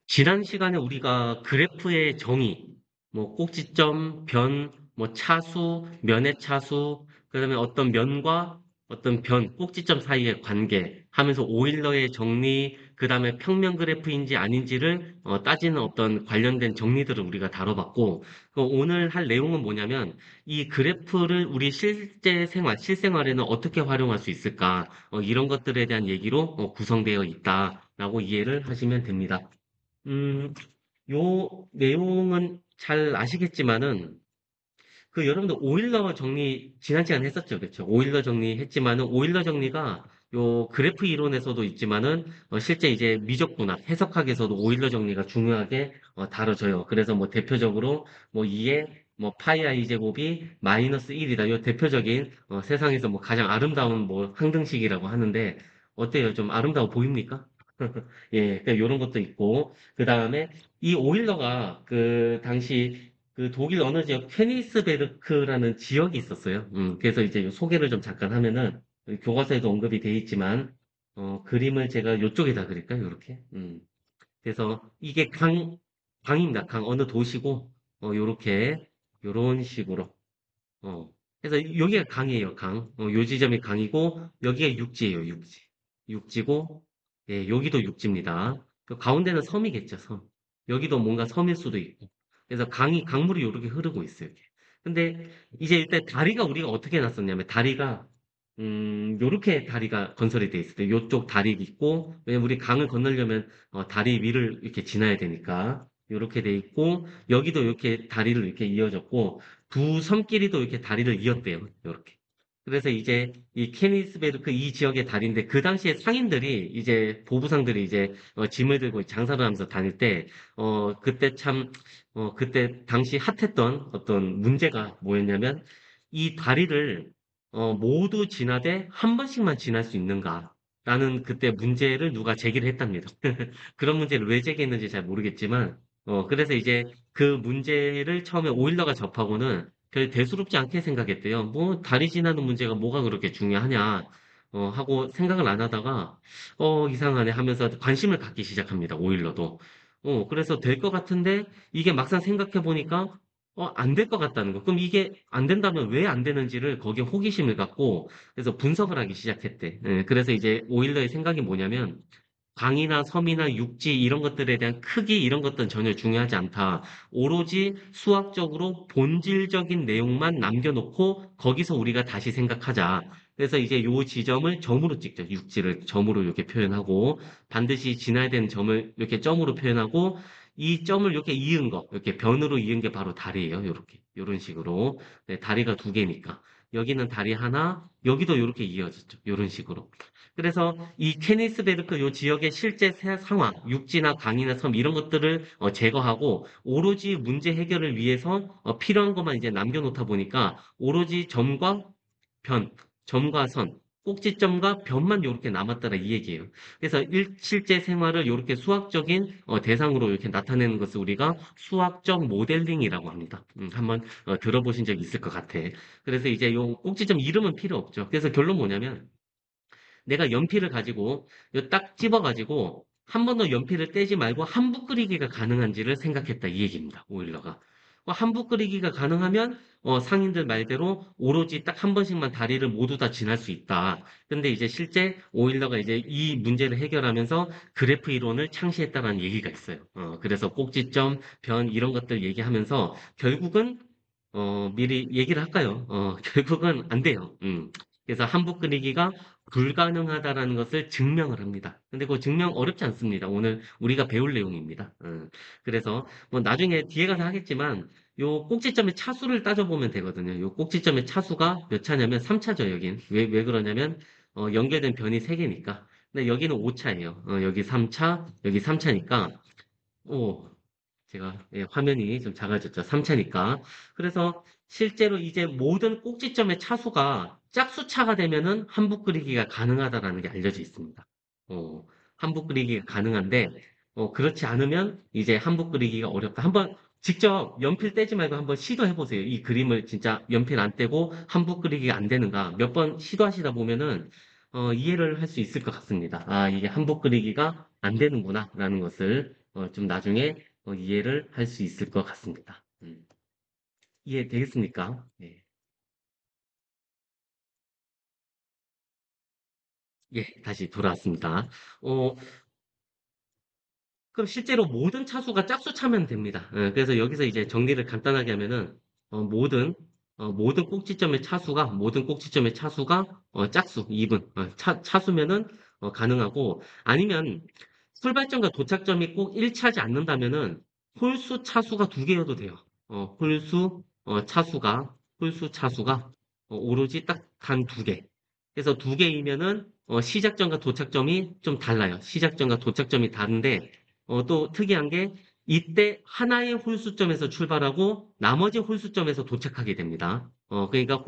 지난 시간에 우리가 그래프의 정의, 뭐 꼭지점, 변, 뭐 차수, 면의 차수, 그다음에 어떤 면과 어떤 변, 꼭지점 사이의 관계 하면서 오일러의 정리, 그다음에 평면 그래프인지 아닌지를 따지는 어떤 관련된 정리들을 우리가 다뤄봤고, 오늘 할 내용은 뭐냐면 이 그래프를 우리 실제 생활, 실생활에는 어떻게 활용할 수 있을까? 이런 것들에 대한 얘기로 구성되어 있다라고 이해를 하시면 됩니다. 음, 요 내용은 잘 아시겠지만은, 여러분들 오일러 정리 지난 시간에 했었죠. 그렇죠? 오일러 정리 했지만은, 오일러 정리가 요 그래프 이론에서도 있지만은, 실제 이제 미적분학, 해석학에서도 오일러 정리가 중요하게 다뤄져요. 그래서 뭐 대표적으로 뭐 2에 뭐 파이 i 제곱이 마이너스 1이다. 요 대표적인 세상에서 뭐 가장 아름다운 뭐 항등식이라고 하는데, 어때요? 좀 아름다워 보입니까? 예, 이런 것도 있고, 그 다음에 이 오일러가 그 당시 그 독일 어느 지역 케니스베르크라는 지역이 있었어요. 그래서 이제 요 소개를 좀 잠깐 하면은 교과서에도 언급이 돼 있지만 그림을 제가 요쪽에다 그릴까요? 이렇게. 그래서 이게 강입니다. 강 어느 도시고 요렇게 요런 식으로. 어. 그래서 여기가 강이에요. 강. 요 지점이 강이고 여기가 육지예요. 육지. 육지고 예, 여기도 육지입니다. 그 가운데는 섬이겠죠. 섬. 여기도 뭔가 섬일 수도 있고. 그래서 강물이 이렇게 흐르고 있어요. 이렇게. 근데 이제 일단 다리가 우리가 어떻게 놨었냐면 다리가 요렇게 다리가 건설이 돼 있어요. 요쪽 다리 있고 왜냐면 우리 강을 건너려면 다리 위를 이렇게 지나야 되니까 요렇게 돼 있고 여기도 이렇게 다리를 이렇게 이어졌고 두 섬끼리도 이렇게 다리를 이었대요. 이렇게. 그래서 이제 이 케니스베르크 이 지역의 다리인데 그 당시에 상인들이 이제 보부상들이 이제 짐을 들고 장사를 하면서 다닐 때 그때 참 그때 당시 핫했던 어떤 문제가 뭐였냐면 이 다리를 모두 지나되 한 번씩만 지날 수 있는가? 라는 그때 문제를 누가 제기를 했답니다. 그런 문제를 왜 제기했는지 잘 모르겠지만, 그래서 이제 그 문제를 처음에 오일러가 접하고는 별 대수롭지 않게 생각했대요. 뭐, 다리 지나는 문제가 뭐가 그렇게 중요하냐, 하고 생각을 안 하다가, 이상하네 하면서 관심을 갖기 시작합니다. 오일러도. 그래서 될 것 같은데, 이게 막상 생각해 보니까, 안 될 것 같다는 거. 그럼 이게 안 된다면 왜 안 되는지를 거기에 호기심을 갖고, 그래서 분석을 하기 시작했대. 예, 그래서 이제 오일러의 생각이 뭐냐면, 강이나 섬이나 육지 이런 것들에 대한 크기 이런 것들은 전혀 중요하지 않다. 오로지 수학적으로 본질적인 내용만 남겨놓고 거기서 우리가 다시 생각하자. 그래서 이제 요 지점을 점으로 찍죠. 육지를 점으로 이렇게 표현하고 반드시 지나야 되는 점을 이렇게 점으로 표현하고 이 점을 이렇게 이은 거, 이렇게 변으로 이은 게 바로 다리예요. 이렇게 이런 식으로 네, 다리가 두 개니까 여기는 다리 하나, 여기도 이렇게 이어졌죠. 이런 식으로. 그래서 이 케니스베르크 요 지역의 실제 상황, 육지나 강이나 섬 이런 것들을 제거하고 오로지 문제 해결을 위해서 필요한 것만 이제 남겨놓다 보니까 오로지 점과 변, 점과 선, 꼭지점과 변만 이렇게 남았다라 이 얘기예요. 그래서 실제 생활을 이렇게 수학적인 대상으로 이렇게 나타내는 것을 우리가 수학적 모델링이라고 합니다. 한번 들어보신 적 있을 것 같아. 그래서 이제 요 꼭지점 이름은 필요 없죠. 그래서 결론 뭐냐면 내가 연필을 가지고 딱 집어가지고 한 번 더 연필을 떼지 말고 한붓 그리기가 가능한지를 생각했다 이 얘기입니다. 오일러가. 한붓 그리기가 가능하면 상인들 말대로 오로지 딱 한 번씩만 다리를 모두 다 지날 수 있다. 근데 이제 실제 오일러가 이제 이 문제를 해결하면서 그래프 이론을 창시했다는 얘기가 있어요. 그래서 꼭지점, 변 이런 것들 얘기하면서 결국은 미리 얘기를 할까요? 결국은 안 돼요. 그래서 한붓 그리기가 불가능하다라는 것을 증명을 합니다. 근데 그 증명 어렵지 않습니다. 오늘 우리가 배울 내용입니다. 그래서 뭐 나중에 뒤에 가서 하겠지만 요 꼭지점의 차수를 따져보면 되거든요. 요 꼭지점의 차수가 몇 차냐면 3차죠, 여긴. 왜 그러냐면 연결된 변이 3개니까. 근데 여기는 5차예요. 여기 3차, 여기 3차니까 제가 화면이 좀 작아졌죠. 3차니까. 그래서 실제로 이제 모든 꼭지점의 차수가 짝수차가 되면은 한붓 그리기가 가능하다라는 게 알려져 있습니다. 어, 한붓 그리기가 가능한데 그렇지 않으면 이제 한붓 그리기가 어렵다. 한번 직접 연필 떼지 말고 한번 시도해 보세요. 이 그림을 진짜 연필 안 떼고 한붓 그리기가 안 되는가. 몇 번 시도하시다 보면은 이해를 할 수 있을 것 같습니다. 아, 이게 한붓 그리기가 안 되는구나라는 것을. 좀 나중에 이해를 할 수 있을 것 같습니다. 이해되겠습니까? 예. 예, 다시 돌아왔습니다. 어, 그럼 실제로 모든 차수가 짝수차면 됩니다. 그래서 여기서 이제 정리를 간단하게 하면은 모든 모든 꼭지점의 차수가 짝수 2분 차수면은 가능하고 아니면 출발점과 도착점이 꼭 일치하지 않는다면은 홀수 차수가 두 개여도 돼요. 홀수 차수가 오로지 딱 단 두 개. 그래서 두 개이면은 시작점과 도착점이 좀 달라요. 시작점과 도착점이 다른데 또 특이한 게 이때 하나의 홀수점에서 출발하고 나머지 홀수점에서 도착하게 됩니다. 그러니까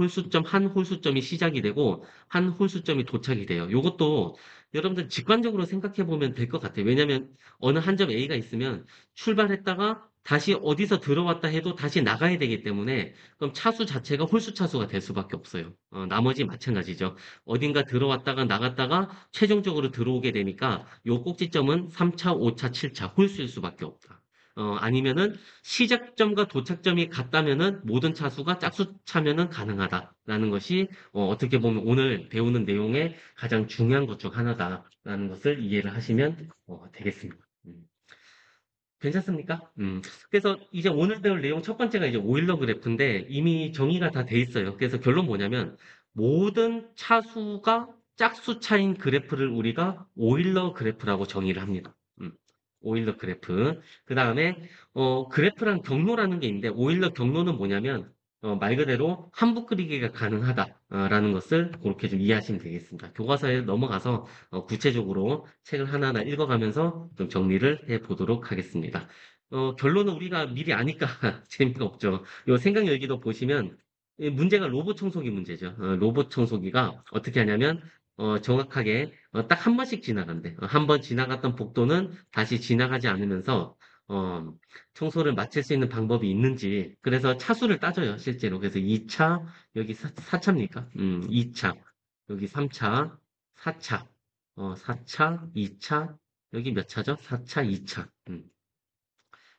한 홀수점이 시작이 되고 한 홀수점이 도착이 돼요. 이것도 여러분들 직관적으로 생각해 보면 될 것 같아요. 왜냐하면 어느 한 점 A가 있으면 출발했다가 다시 어디서 들어왔다 해도 다시 나가야 되기 때문에 그럼 차수 자체가 홀수 차수가 될 수밖에 없어요. 나머지 마찬가지죠. 어딘가 들어왔다가 나갔다가 최종적으로 들어오게 되니까 요 꼭지점은 3차, 5차, 7차 홀수일 수밖에 없다. 아니면은 시작점과 도착점이 같다면은 모든 차수가 짝수차면은 가능하다라는 것이 떻게 보면 오늘 배우는 내용의 가장 중요한 것 중 하나다라는 것을 이해를 하시면 되겠습니다. 괜찮습니까? 그래서 이제 오늘 배울 내용 첫 번째가 이제 오일러 그래프인데 이미 정의가 다 돼 있어요. 그래서 결론 뭐냐면 모든 차수가 짝수차인 그래프를 우리가 오일러 그래프라고 정의를 합니다. 오일러 그래프. 그 다음에 그래프란 경로라는 게 있는데 오일러 경로는 뭐냐면 말 그대로 한붓 그리기가 가능하다라는 것을 그렇게 좀 이해하시면 되겠습니다. 교과서에 넘어가서 구체적으로 책을 하나하나 읽어가면서 좀 정리를 해보도록 하겠습니다. 결론은 우리가 미리 아니까 재미가 없죠. 요 생각열기도 보시면 이 문제가 로봇 청소기 문제죠. 로봇 청소기가 어떻게 하냐면 정확하게 딱 한 번씩 지나간대. 한 번 지나갔던 복도는 다시 지나가지 않으면서 어, 청소를 마칠 수 있는 방법이 있는지 그래서 차수를 따져요 실제로. 그래서 2차 여기 4차입니까? 2차 여기 3차 4차 4차 2차 여기 몇 차죠? 4차 2차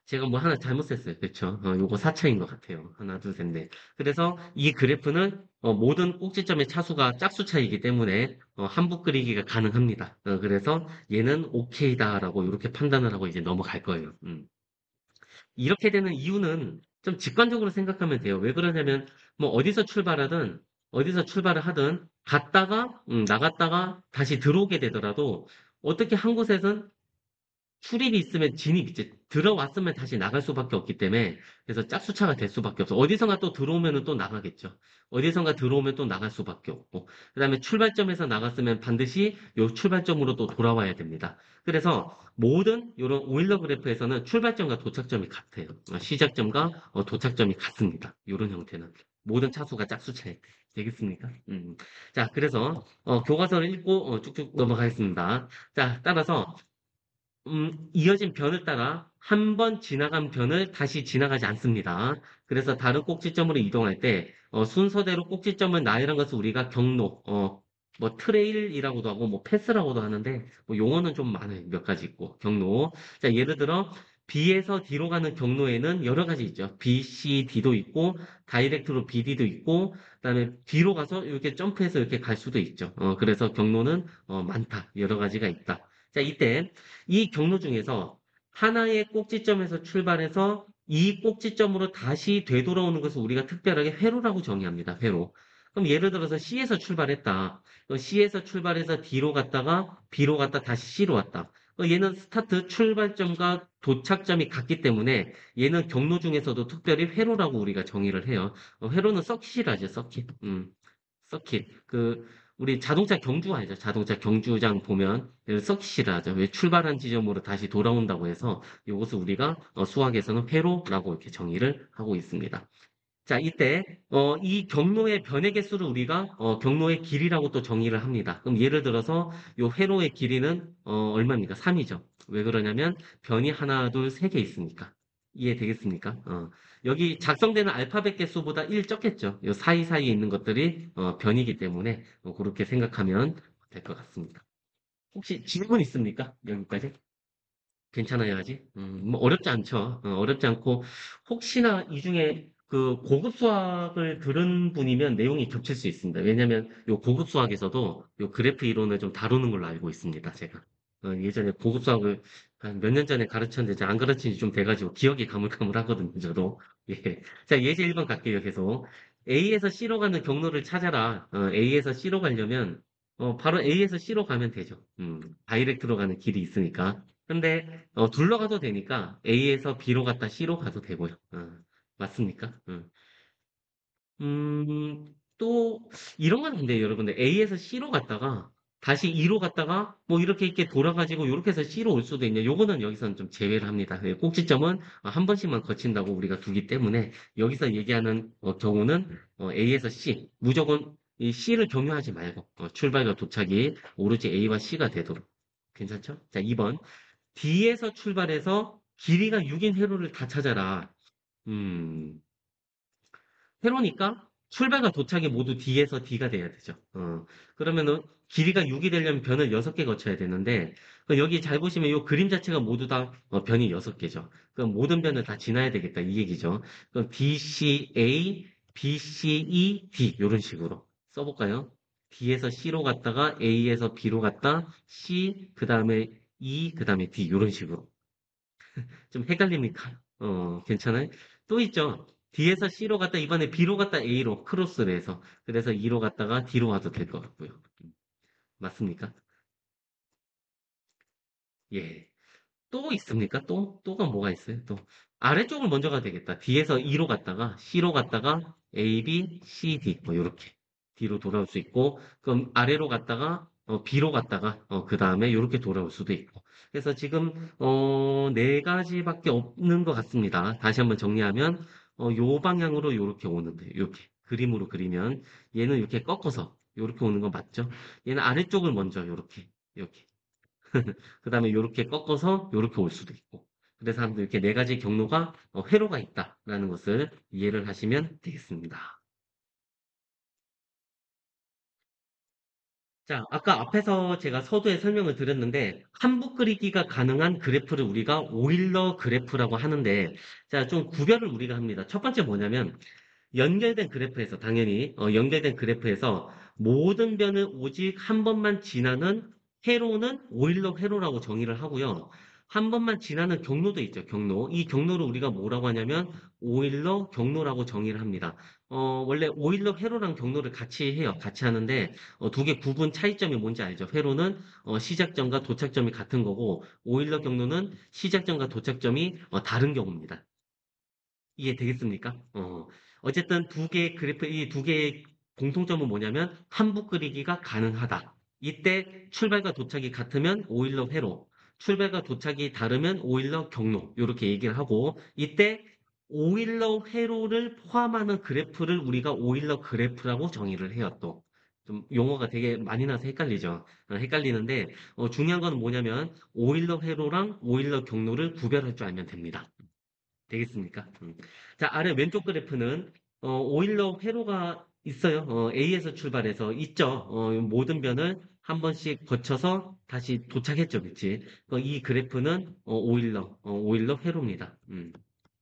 제가 뭐 하나 잘못 셌어요. 그렇죠? 요거 4차인 것 같아요. 하나, 둘, 셋, 넷. 그래서 이 그래프는 모든 꼭지점의 차수가 짝수 차이기 때문에 한붓 그리기가 가능합니다. 그래서 얘는 오케이다라고 이렇게 판단을 하고 이제 넘어갈 거예요. 이렇게 되는 이유는 좀 직관적으로 생각하면 돼요. 왜 그러냐면 뭐 어디서 출발을 하든 갔다가 나갔다가 다시 들어오게 되더라도 어떻게 한 곳에선 출입이 있으면 진입 있지. 들어왔으면 다시 나갈 수밖에 없기 때문에 그래서 짝수차가 될 수밖에 없어. 어디선가 또 들어오면은 또 나가겠죠. 어디선가 들어오면 또 나갈 수밖에 없고. 그다음에 출발점에서 나갔으면 반드시 요 출발점으로 또 돌아와야 됩니다. 그래서 모든 이런 오일러 그래프에서는 출발점과 도착점이 같아요. 시작점과 도착점이 같습니다. 이런 형태는 모든 차수가 짝수차일 때. 되겠습니까? 자, 그래서 교과서를 읽고 쭉쭉 넘어가겠습니다. 자, 따라서 이어진 변을 따라 한 번 지나간 변을 다시 지나가지 않습니다. 그래서 다른 꼭지점으로 이동할 때 순서대로 꼭지점을 나열한 것을 우리가 경로, 뭐 트레일이라고도 하고 뭐 패스라고도 하는데 뭐 용어는 좀 많아요. 몇 가지 있고 경로. 자, 예를 들어 B에서 D로 가는 경로에는 여러 가지 있죠. B, C, D도 있고 다이렉트로 BD도 있고 그다음에 D로 가서 이렇게 점프해서 이렇게 갈 수도 있죠. 그래서 경로는 많다. 여러 가지가 있다. 자, 이때 이 경로 중에서 하나의 꼭지점에서 출발해서 이 꼭지점으로 다시 되돌아오는 것을 우리가 특별하게 회로라고 정의합니다. 회로. 그럼 예를 들어서 C에서 출발했다. C에서 출발해서 D로 갔다가 B로 갔다 다시 C로 왔다. 얘는 스타트 출발점과 도착점이 같기 때문에 얘는 경로 중에서도 특별히 회로라고 우리가 정의를 해요. 회로는 서킷이라죠, 서킷. 서킷. 우리 자동차 경주 알죠? 자동차 경주장 보면 서킷이라 하죠. 왜 출발한 지점으로 다시 돌아온다고 해서 이것을 우리가 수학에서는 회로라고 이렇게 정의를 하고 있습니다. 자, 이때 이 경로의 변의 개수를 우리가 경로의 길이라고 또 정의를 합니다. 그럼 예를 들어서 이 회로의 길이는 얼마입니까? 3이죠. 왜 그러냐면 변이 하나, 둘, 세 개 있으니까. 이해되겠습니까? 여기 작성되는 알파벳 개수보다 1 적겠죠. 이 사이사이에 있는 것들이 변이기 때문에 그렇게 생각하면 될 것 같습니다. 혹시 질문 있습니까? 여기까지? 괜찮아요, 아직? 뭐 어렵지 않죠. 어렵지 않고, 혹시나 이 중에 그 고급 수학을 들은 분이면 내용이 겹칠 수 있습니다. 왜냐면 요 고급 수학에서도 요 그래프 이론을 좀 다루는 걸로 알고 있습니다, 제가. 예전에 고급 수학을 한 몇 년 전에 가르쳤는데 이제 안 가르친 지 좀 돼가지고 기억이 가물가물하거든요, 저도. 예. 자, 예제 1번 갈게요, 계속. A에서 C로 가는 경로를 찾아라. A에서 C로 가려면, 바로 A에서 C로 가면 되죠. 다이렉트로 가는 길이 있으니까. 근데 둘러가도 되니까 A에서 B로 갔다 C로 가도 되고요. 맞습니까? 또 이런 건 안 돼요, 여러분들. A에서 C로 갔다가 다시 E로 갔다가 뭐 이렇게 돌아가지고 이렇게 해서 C로 올 수도 있냐. 요거는 여기서는 좀 제외를 합니다. 예, 꼭지점은 한 번씩만 거친다고 우리가 두기 때문에 여기서 얘기하는 경우는 A에서 C 무조건 이 C를 경유하지 말고 출발과 도착이 오로지 A와 C가 되도록. 괜찮죠? 자, 2번. D에서 출발해서 길이가 6인 회로를 다 찾아라. 음, 회로니까 출발과 도착이 모두 D에서 D가 돼야 되죠. 그러면은 길이가 6이 되려면 변을 6개 거쳐야 되는데, 여기 잘 보시면 이 그림 자체가 모두 다 변이 6개죠. 그럼 모든 변을 다 지나야 되겠다. 이 얘기죠. 그럼 B, C, A, B, C, E, D. 이런 식으로 써볼까요? D에서 C로 갔다가 A에서 B로 갔다 C, 그 다음에 E, 그 다음에 D. 이런 식으로. 좀 헷갈립니까? 괜찮아요? 또 있죠. D에서 C로 갔다 이번에 B로 갔다 A로 크로스를 해서 그래서 E로 갔다가 D로 와도 될 것 같고요. 맞습니까? 예. 또 있습니까? 또가 뭐가 있어요? 또 아래쪽을 먼저 가야 되겠다. D에서 E로 갔다가 C로 갔다가 A, B, C, D 뭐 이렇게 D로 돌아올 수 있고 그럼 아래로 갔다가 B로 갔다가 그 다음에 이렇게 돌아올 수도 있고 그래서 지금 네 가지밖에 없는 것 같습니다. 다시 한번 정리하면 요 방향으로 이렇게 오는데 이렇게 그림으로 그리면 얘는 이렇게 꺾어서 이렇게 오는 거 맞죠? 얘는 아래쪽을 먼저 이렇게 그 다음에 이렇게 꺾어서 이렇게 올 수도 있고. 그래서 한번 이렇게 네 가지 경로가 회로가 있다라는 것을 이해를 하시면 되겠습니다. 자, 아까 앞에서 제가 서두에 설명을 드렸는데 한붓 그리기가 가능한 그래프를 우리가 오일러 그래프라고 하는데 자, 좀 구별을 우리가 합니다. 첫 번째 뭐냐면 연결된 그래프에서 당연히 연결된 그래프에서 모든 변을 오직 한 번만 지나는 회로는 오일러 회로라고 정의를 하고요. 한 번만 지나는 경로도 있죠, 경로. 이 경로를 우리가 뭐라고 하냐면 오일러 경로라고 정의를 합니다. 원래 오일러 회로랑 경로를 같이 해요. 같이 하는데 두 개 구분 차이점이 뭔지 알죠? 회로는 시작점과 도착점이 같은 거고 오일러 경로는 시작점과 도착점이 다른 경우입니다. 이해되겠습니까? 어쨌든 두 개의 그래프, 이 두 개의 공통점은 뭐냐면 한붓 그리기가 가능하다. 이때 출발과 도착이 같으면 오일러 회로, 출발과 도착이 다르면 오일러 경로, 이렇게 얘기를 하고, 이때 오일러 회로를 포함하는 그래프를 우리가 오일러 그래프라고 정의를 해요, 또. 좀 용어가 되게 많이 나서 헷갈리죠. 헷갈리는데, 중요한 건 뭐냐면, 오일러 회로랑 오일러 경로를 구별할 줄 알면 됩니다. 되겠습니까? 자, 아래 왼쪽 그래프는 오일러 회로가 있어요. A에서 출발해서 있죠. 모든 변을 한 번씩 거쳐서 다시 도착했죠, 그치? 이 그래프는 오일러 회로입니다.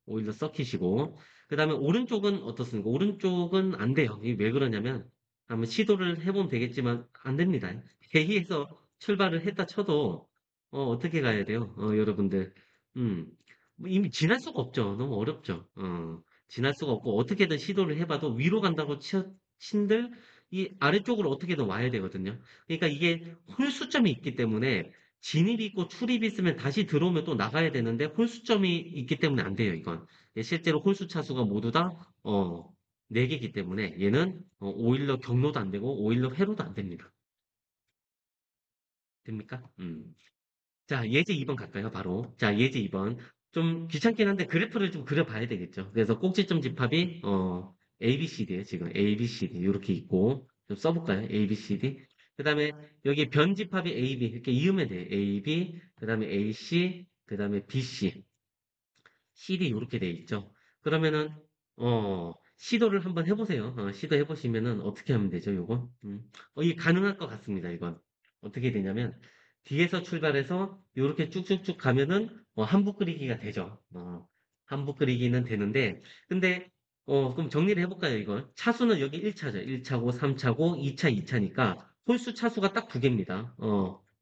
오일러 서킷이고. 그 다음에 오른쪽은 어떻습니까? 오른쪽은 안 돼요. 이게 왜 그러냐면 한번 시도를 해보면 되겠지만 안 됩니다. A에서 출발을 했다 쳐도 어떻게 가야 돼요? 여러분들. 음. 뭐 이미 지날 수가 없죠. 너무 어렵죠. 지날 수가 없고 어떻게든 시도를 해봐도 위로 간다고 친들 이 아래쪽으로 어떻게든 와야 되거든요. 그러니까 이게 홀수점이 있기 때문에 진입이 있고 출입이 있으면 다시 들어오면 또 나가야 되는데 홀수점이 있기 때문에 안 돼요, 이건. 예, 실제로 홀수 차수가 모두 다 4개이기 때문에 얘는 오일러 경로도 안 되고 오일러 회로도 안 됩니다. 됩니까? 자, 예제 2번 갈까요, 바로? 자, 예제 2번. 좀 귀찮긴 한데 그래프를 좀 그려봐야 되겠죠. 그래서 꼭지점 집합이 A, B, C, D에 지금 A, B, C, D 이렇게 있고 좀 써볼까요? A, B, C, D. 그다음에 여기 변 집합이 A, B 이렇게 이으면 돼요. A, B, 그다음에 A, C, 그다음에 B, C, C, D 이렇게 돼 있죠. 그러면은 시도를 한번 해보세요. 시도해 보시면은 어떻게 하면 되죠, 요거? 이게 가능할 것 같습니다. 이건 어떻게 되냐면 뒤에서 출발해서 이렇게 쭉쭉쭉 가면은 한북 끓이기가 되죠. 한북 끓이기는 되는데 근데 그럼 정리를 해볼까요, 이걸? 차수는 여기 1차죠. 1차고 3차고 2차 2차니까 홀수 차수가 딱 두 개입니다.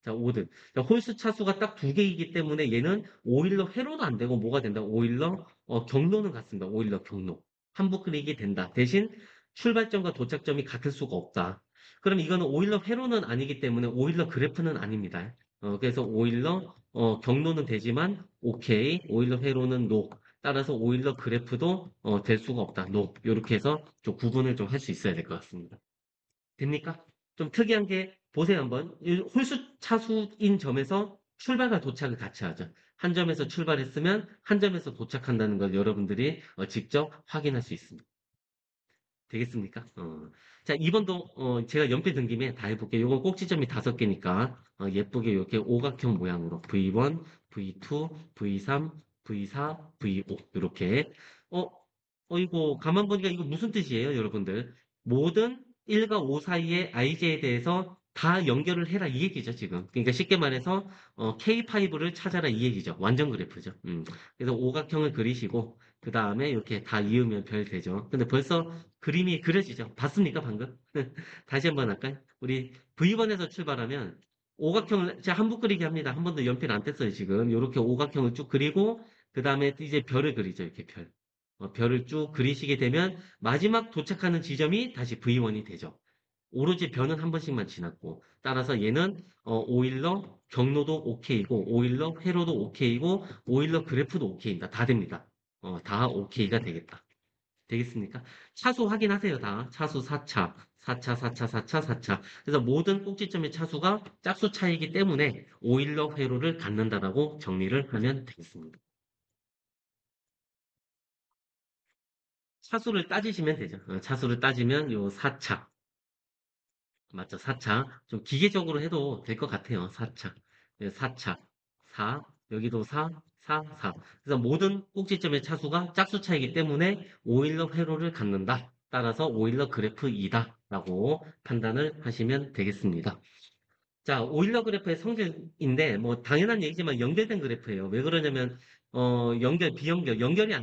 자, 5등. 자, 홀수 차수가 딱 두 개이기 때문에 얘는 오일러 회로도 안 되고 뭐가 된다? 오일러 경로는 같습니다. 오일러 경로. 한북 끓이기 된다. 대신 출발점과 도착점이 같을 수가 없다. 그럼 이거는 오일러 회로는 아니기 때문에 오일러 그래프는 아닙니다. 그래서 오일러 경로는 되지만 오케이, 오일러 회로는 노. 따라서 오일러 그래프도 될 수가 없다. 노. 이렇게 해서 좀 구분을 좀 할 수 있어야 될 것 같습니다. 됩니까? 좀 특이한 게 보세요 한번. 이 홀수 차수인 점에서 출발과 도착을 같이 하죠. 한 점에서 출발했으면 한 점에서 도착한다는 걸 여러분들이 직접 확인할 수 있습니다. 되겠습니까? 자, 2번도 제가 연필 든 김에 다 해볼게요. 이건 꼭지점이 5개니까 예쁘게 이렇게 오각형 모양으로 V1, V2, V3, V4, V5 이렇게 어, 이거 가만 보니까 이거 무슨 뜻이에요, 여러분들? 모든 1과 5 사이의 IJ에 대해서 다 연결을 해라 이 얘기죠, 지금. 그러니까 쉽게 말해서 K5를 찾아라 이 얘기죠. 완전 그래프죠. 그래서 오각형을 그리시고 그 다음에 이렇게 다 이으면 별 되죠. 근데 벌써 그림이 그려지죠. 봤습니까, 방금? 다시 한번 할까요? 우리 V1에서 출발하면 오각형을 제가 한붓 그리기 합니다. 한 번도 연필 안 뗐어요, 지금. 이렇게 오각형을 쭉 그리고 그 다음에 이제 별을 그리죠, 이렇게 별. 별을 쭉 그리시게 되면 마지막 도착하는 지점이 다시 V1이 되죠. 오로지 변은 한 번씩만 지났고 따라서 얘는 오일러 경로도 오케이고 오일러 회로도 오케이고 오일러 그래프도 오케이입니다. 다 됩니다. 다 오케이가 되겠다. 되겠습니까? 차수 확인하세요, 다. 차수 4차, 4차, 4차, 4차, 4차. 그래서 모든 꼭지점의 차수가 짝수 차이기 때문에 오일러 회로를 갖는다라고 정리를 하면 되겠습니다. 차수를 따지시면 되죠. 차수를 따지면 요 4차. 맞죠? 4차. 좀 기계적으로 해도 될 것 같아요. 4차. 4차. 4. 여기도 4, 4, 4. 그래서 모든 꼭지점의 차수가 짝수 차이기 때문에 오일러 회로를 갖는다. 따라서 오일러 그래프 2다. 라고 판단을 하시면 되겠습니다. 자, 오일러 그래프의 성질인데, 뭐, 당연한 얘기지만 연결된 그래프예요. 왜 그러냐면, 비연결, 연결이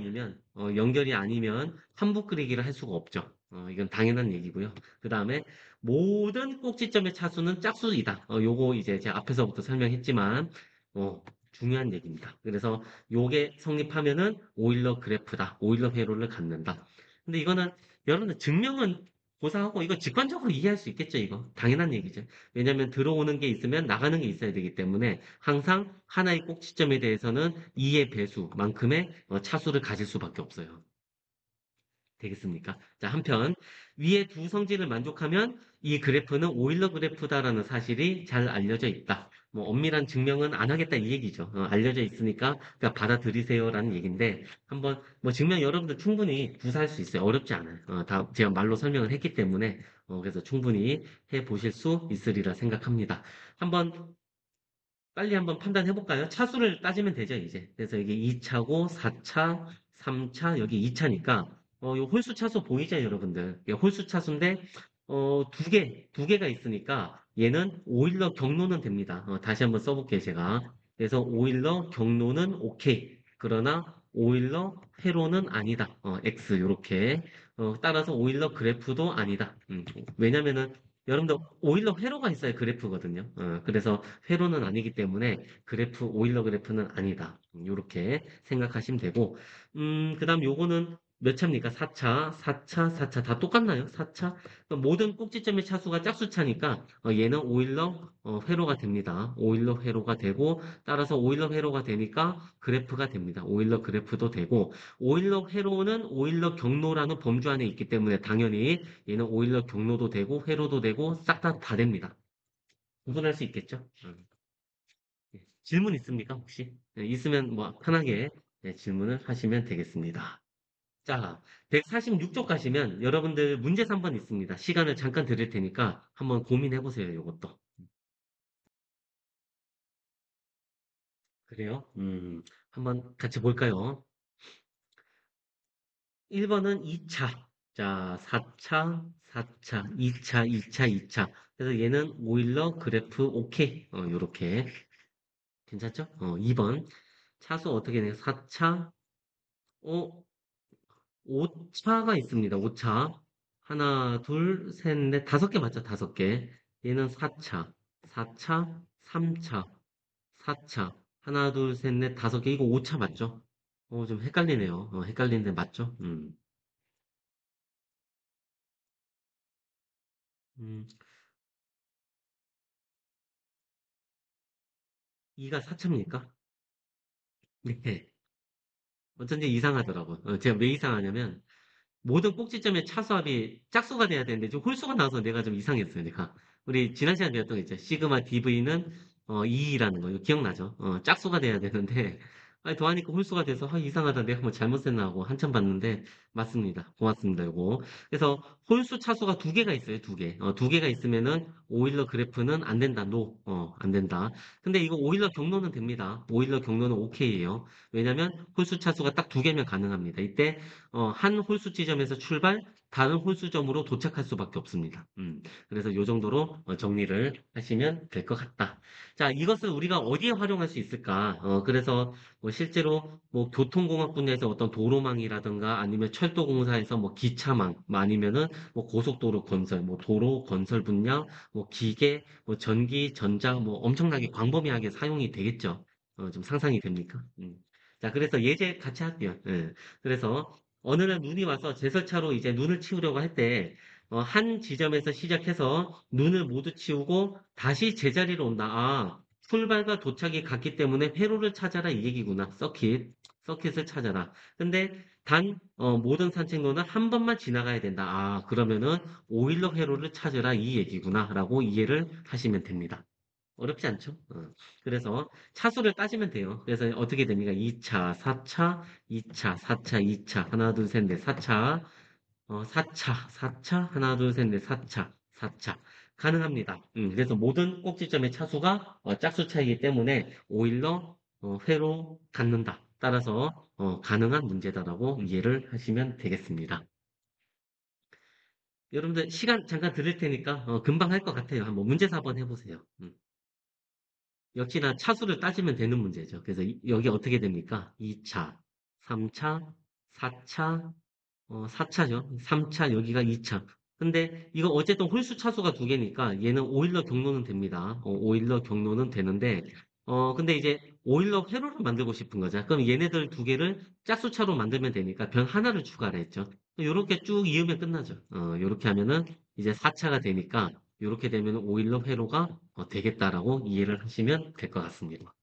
아니면 한북 그리기를 할 수가 없죠. 이건 당연한 얘기고요. 그 다음에, 모든 꼭지점의 차수는 짝수이다. 요거 이제 제가 앞에서부터 설명했지만, 중요한 얘기입니다. 그래서 요게 성립하면은 오일러 그래프다. 오일러 회로를 갖는다. 근데 이거는, 여러분들 증명은 고사하고 이거 직관적으로 이해할 수 있겠죠, 이거. 당연한 얘기죠. 왜냐하면 들어오는 게 있으면 나가는 게 있어야 되기 때문에 항상 하나의 꼭지점에 대해서는 2의 배수만큼의 차수를 가질 수밖에 없어요. 되겠습니까? 자, 한편 위의 두 성질을 만족하면 이 그래프는 오일러 그래프다라는 사실이 잘 알려져 있다. 뭐 엄밀한 증명은 안 하겠다 이 얘기죠. 알려져 있으니까 그냥 받아들이세요라는 얘기인데 한번 뭐 증명 여러분들 충분히 구사할 수 있어요. 어렵지 않아요. 다 제가 말로 설명을 했기 때문에 그래서 충분히 해 보실 수 있으리라 생각합니다. 한번 빨리 한번 판단해 볼까요? 차수를 따지면 되죠, 이제. 그래서 이게 2차고 4차, 3차, 여기 2차니까 요 홀수 차수 보이죠, 여러분들? 이게 홀수 차수인데 두 개가 있으니까 얘는 오일러 경로는 됩니다. 다시 한번 써볼게요, 제가. 그래서 오일러 경로는 오케이. 그러나 오일러 회로는 아니다. X 요렇게. 따라서 오일러 그래프도 아니다. 왜냐면은 여러분들 오일러 회로가 있어야 그래프거든요. 그래서 회로는 아니기 때문에 오일러 그래프는 아니다. 이렇게 생각하시면 되고, 그다음 요거는 몇 차입니까? 4차, 4차, 4차 다 똑같나요? 4차? 모든 꼭지점의 차수가 짝수차니까 얘는 오일러 회로가 됩니다. 오일러 회로가 되고 따라서 오일러 회로가 되니까 그래프가 됩니다. 오일러 그래프도 되고 오일러 회로는 오일러 경로라는 범주 안에 있기 때문에 당연히 얘는 오일러 경로도 되고 회로도 되고 싹 다 됩니다. 구분할 수 있겠죠? 예. 질문 있습니까, 혹시? 네, 있으면 뭐 편하게 질문을 하시면 되겠습니다. 자, 146쪽 가시면 여러분들 문제 3번 있습니다. 시간을 잠깐 드릴 테니까 한번 고민해 보세요, 이것도. 그래요? 한번 같이 볼까요? 1번은 2차. 자, 4차, 4차, 2차, 2차, 2차. 그래서 얘는 오일러 그래프 오케이. 요렇게. 괜찮죠? 2번. 차수 어떻게 돼요? 4차, 5차가 있습니다. 5차. 하나, 둘, 셋, 넷, 다섯 개 맞죠? 다섯 개. 얘는 4차, 4차, 3차, 4차. 하나, 둘, 셋, 넷, 다섯 개. 이거 5차 맞죠? 좀 헷갈리네요. 헷갈리는데 맞죠? 음, 2가 4차입니까? 네. 어쩐지 이상하더라고요. 제가 왜 이상하냐면, 모든 꼭지점의 차수합이 짝수가 돼야 되는데 좀 홀수가 나와서 내가 좀 이상했어요. 내가 우리 지난 시간에 배웠던 거 있죠. 시그마 DV는 2라는 거 이거 기억나죠? 짝수가 돼야 되는데 아니, 더하니까 홀수가 돼서 이상하다. 내가 뭐 잘못했나 하고 한참 봤는데 맞습니다. 고맙습니다. 이거. 그래서 홀수 차수가 두 개가 있어요. 두 개. 두 개가 있으면은 오일러 그래프는 안 된다. 노. 안 된다. 근데 이거 오일러 경로는 됩니다. 오일러 경로는 오케이예요. 왜냐면 홀수 차수가 딱 두 개면 가능합니다. 이때 한 홀수 지점에서 출발, 다른 홀수점으로 도착할 수밖에 없습니다. 그래서 이 정도로 정리를 하시면 될 것 같다. 자, 이것을 우리가 어디에 활용할 수 있을까? 그래서 뭐 실제로 뭐 교통공학 분야에서 어떤 도로망이라든가 아니면 철도공사에서 뭐 기차망, 뭐 아니면은 뭐 고속도로 건설, 뭐 도로 건설 분야, 뭐 기계, 뭐 전기, 전자, 뭐 엄청나게 광범위하게 사용이 되겠죠. 좀 상상이 됩니까? 자, 그래서 예제 같이 할게요. 예. 그래서 어느 날 눈이 와서 제설차로 이제 눈을 치우려고 할 때, 한 지점에서 시작해서 눈을 모두 치우고 다시 제자리로 온다. 출발과 도착이 같기 때문에 회로를 찾아라 이 얘기구나. 서킷을 찾아라. 근데 모든 산책로는 한 번만 지나가야 된다. 그러면은 오일러 회로를 찾으라 이 얘기구나. 라고 이해를 하시면 됩니다. 어렵지 않죠? 그래서 차수를 따지면 돼요. 그래서 어떻게 됩니까? 2차, 4차, 2차, 4차, 2차, 하나, 둘, 셋, 넷, 4차, 4차, 4차, 하나, 둘, 셋, 넷, 4차, 4차. 가능합니다. 그래서 모든 꼭지점의 차수가 짝수 차이기 때문에 오일러 회로 갖는다. 따라서 가능한 문제다라고 이해를 하시면 되겠습니다. 여러분들 시간 잠깐 드릴 테니까 금방 할 것 같아요. 한번 문제서 한번 해보세요. 역시나 차수를 따지면 되는 문제죠. 그래서 여기 어떻게 됩니까? 2차, 3차, 4차, 4차죠. 3차, 여기가 2차. 근데 이거 어쨌든 홀수 차수가 두 개니까 얘는 오일러 경로는 됩니다. 오일러 경로는 되는데, 근데 이제 오일러 회로를 만들고 싶은 거죠. 그럼 얘네들 두 개를 짝수차로 만들면 되니까 변 하나를 추가를 했죠. 요렇게 쭉 이으면 끝나죠. 요렇게 하면은 이제 4차가 되니까 요렇게 되면 오일러 회로가 되겠다라고 이해를 하시면 될 것 같습니다.